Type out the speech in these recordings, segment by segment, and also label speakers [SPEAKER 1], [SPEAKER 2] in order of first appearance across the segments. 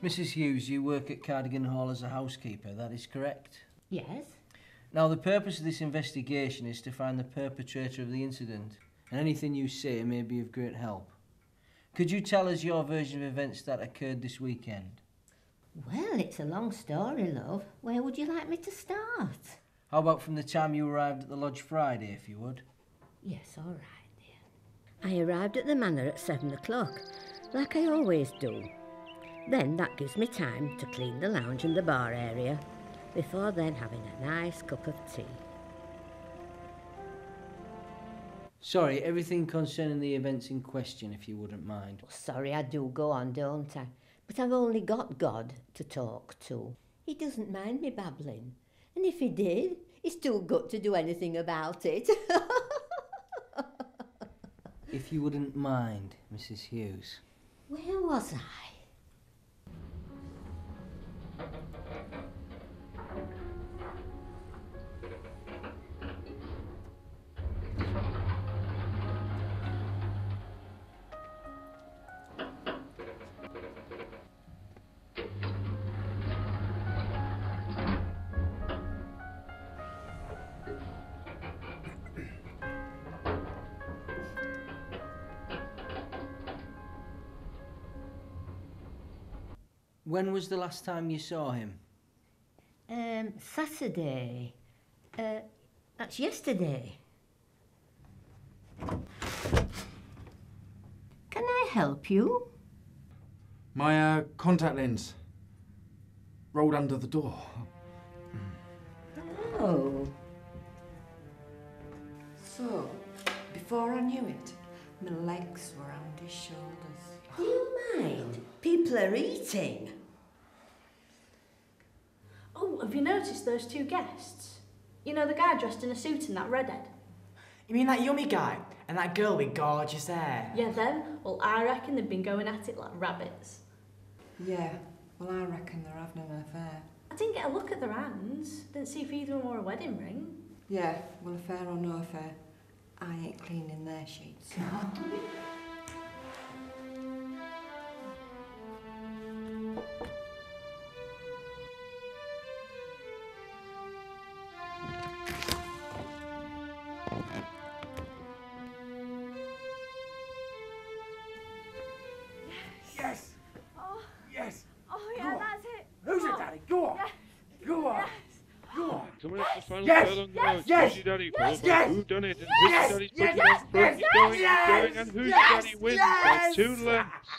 [SPEAKER 1] Mrs. Hughes, you work at Cardigan Hall as a housekeeper, that is correct?
[SPEAKER 2] Yes.
[SPEAKER 1] Now, the purpose of this investigation is to find the perpetrator of the incident, and anything you say may be of great help. Could you tell us your version of events that occurred this weekend?
[SPEAKER 2] Well, it's a long story, love. Where would you like me to start?
[SPEAKER 1] How about from the time you arrived at the lodge Friday, if you would?
[SPEAKER 2] Yes, all right, dear. I arrived at the manor at 7 o'clock, like I always do. Then that gives me time to clean the lounge and the bar area, before then having a nice cup of tea.
[SPEAKER 1] Sorry, everything concerning the events in question, if you wouldn't mind.
[SPEAKER 2] Oh, sorry, I do go on, don't I? But I've only got God to talk to. He doesn't mind me babbling. And if he did, he's too good to do anything about it.
[SPEAKER 1] If you wouldn't mind, Mrs. Hughes.
[SPEAKER 2] Where was I?
[SPEAKER 1] When was the last time you saw him?
[SPEAKER 2] Saturday. That's yesterday. Can I help you?
[SPEAKER 3] My contact lens rolled under the door.
[SPEAKER 2] Oh.
[SPEAKER 4] So, before I knew it, my legs were around his shoulders.
[SPEAKER 2] Do you mind? People are eating.
[SPEAKER 5] Oh, have you noticed those two guests? You know the guy dressed in a suit and that redhead?
[SPEAKER 6] You mean that yummy guy and that girl with gorgeous hair?
[SPEAKER 5] Yeah, them? Well, I reckon they've been going at it like rabbits.
[SPEAKER 4] Yeah, well, I reckon they're having an affair.
[SPEAKER 5] I didn't get a look at their hands. Didn't see if either of them wore a wedding ring.
[SPEAKER 4] Yeah, well, affair or no affair, I ain't cleaning their sheets.
[SPEAKER 7] Yes!
[SPEAKER 8] Oh,
[SPEAKER 7] Yes!
[SPEAKER 8] oh yeah,
[SPEAKER 7] Go on.
[SPEAKER 8] that's it.
[SPEAKER 7] Who's
[SPEAKER 8] Oh,
[SPEAKER 7] it, Daddy? Go on!
[SPEAKER 8] yes,
[SPEAKER 7] Go on!
[SPEAKER 8] yes.
[SPEAKER 7] Go on!
[SPEAKER 9] Coming up to the final
[SPEAKER 7] Yes!
[SPEAKER 9] third on the
[SPEAKER 7] Yes!
[SPEAKER 9] road.
[SPEAKER 7] Yes!
[SPEAKER 9] Who's your daddy?
[SPEAKER 7] Yes!
[SPEAKER 9] Followed by
[SPEAKER 7] Yes!
[SPEAKER 9] Who done it? And
[SPEAKER 7] Yes!
[SPEAKER 9] who's your daddy's
[SPEAKER 7] Yes!
[SPEAKER 9] putting on front? He's going,
[SPEAKER 7] Yes!
[SPEAKER 9] he's going, and who's
[SPEAKER 7] Yes!
[SPEAKER 9] your daddy wins
[SPEAKER 7] Yes!
[SPEAKER 9] by 2 lengths.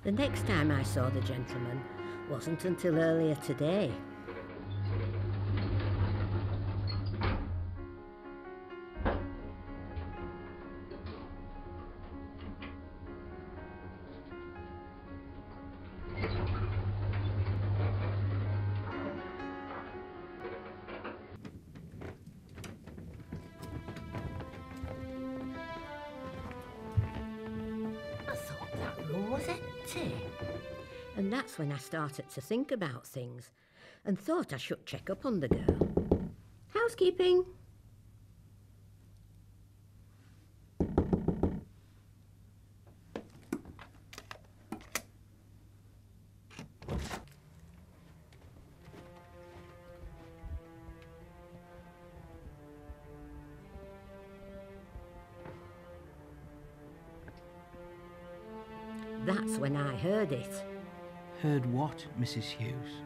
[SPEAKER 2] The next time I saw the gentleman wasn't until earlier today. I thought that room was empty. And that's when I started to think about things and thought I should check up on the girl. Housekeeping. That's when I heard it.
[SPEAKER 1] Heard what, Mrs. Hughes?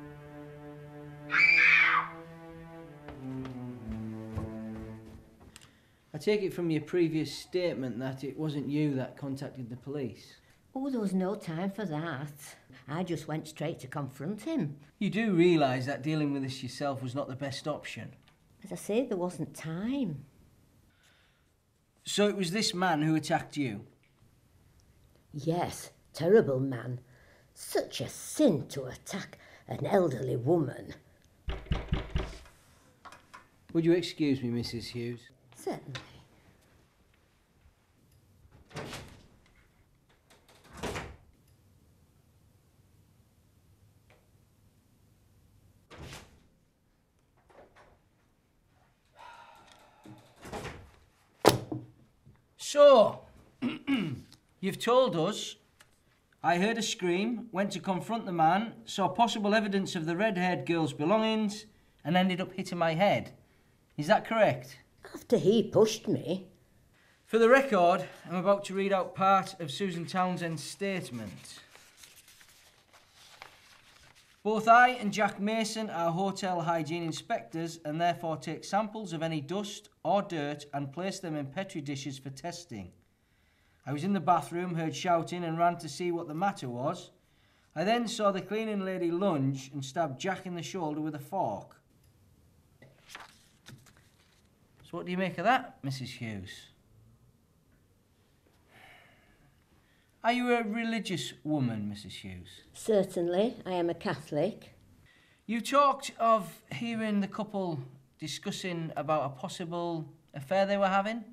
[SPEAKER 1] I take it from your previous statement that it wasn't you that contacted the police.
[SPEAKER 2] Oh, there was no time for that. I just went straight to confront him.
[SPEAKER 1] You do realise that dealing with this yourself was not the best option.
[SPEAKER 2] As I say, there wasn't time.
[SPEAKER 1] So it was this man who attacked you?
[SPEAKER 2] Yes, terrible man. Such a sin to attack an elderly woman.
[SPEAKER 1] Would you excuse me, Mrs. Hughes?
[SPEAKER 2] Certainly.
[SPEAKER 1] So, You've told us, I heard a scream, went to confront the man, saw possible evidence of the red-haired girl's belongings, and ended up hitting my head. Is that correct?
[SPEAKER 2] After he pushed me.
[SPEAKER 1] For the record, I'm about to read out part of Susan Townsend's statement. Both I and Jack Mason are hotel hygiene inspectors and therefore take samples of any dust or dirt and place them in Petri dishes for testing. I was in the bathroom, heard shouting and ran to see what the matter was. I then saw the cleaning lady lunge and stab Jack in the shoulder with a fork. So what do you make of that, Mrs. Hughes? Are you a religious woman, Mrs. Hughes?
[SPEAKER 2] Certainly, I am a Catholic.
[SPEAKER 1] You talked of hearing the couple discussing about a possible affair they were having.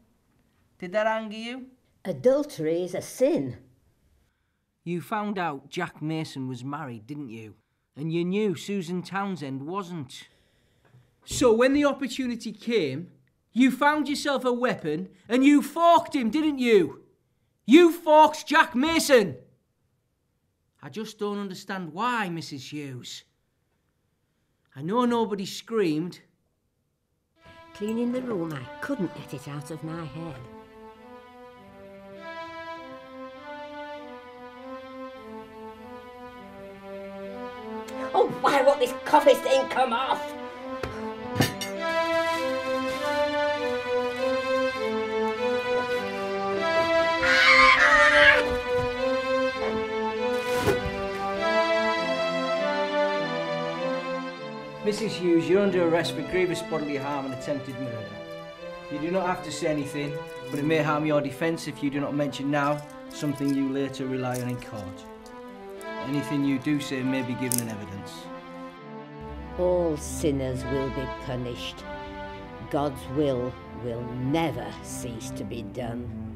[SPEAKER 1] Did that anger you?
[SPEAKER 2] Adultery is a sin.
[SPEAKER 1] You found out Jack Mason was married, didn't you? And you knew Susan Townsend wasn't. So when the opportunity came, you found yourself a weapon and you forked him, didn't you? You forked Jack Mason! I just don't understand why, Mrs. Hughes. I know nobody screamed.
[SPEAKER 2] Cleaning the room, I couldn't get it out of my head. Oh, why won't this coffee stain come off?
[SPEAKER 1] Mrs. Hughes, you're under arrest for grievous bodily harm and attempted murder. You do not have to say anything, but it may harm your defence if you do not mention now something you later rely on in court. Anything you do say may be given in evidence.
[SPEAKER 2] All sinners will be punished. God's will never cease to be done.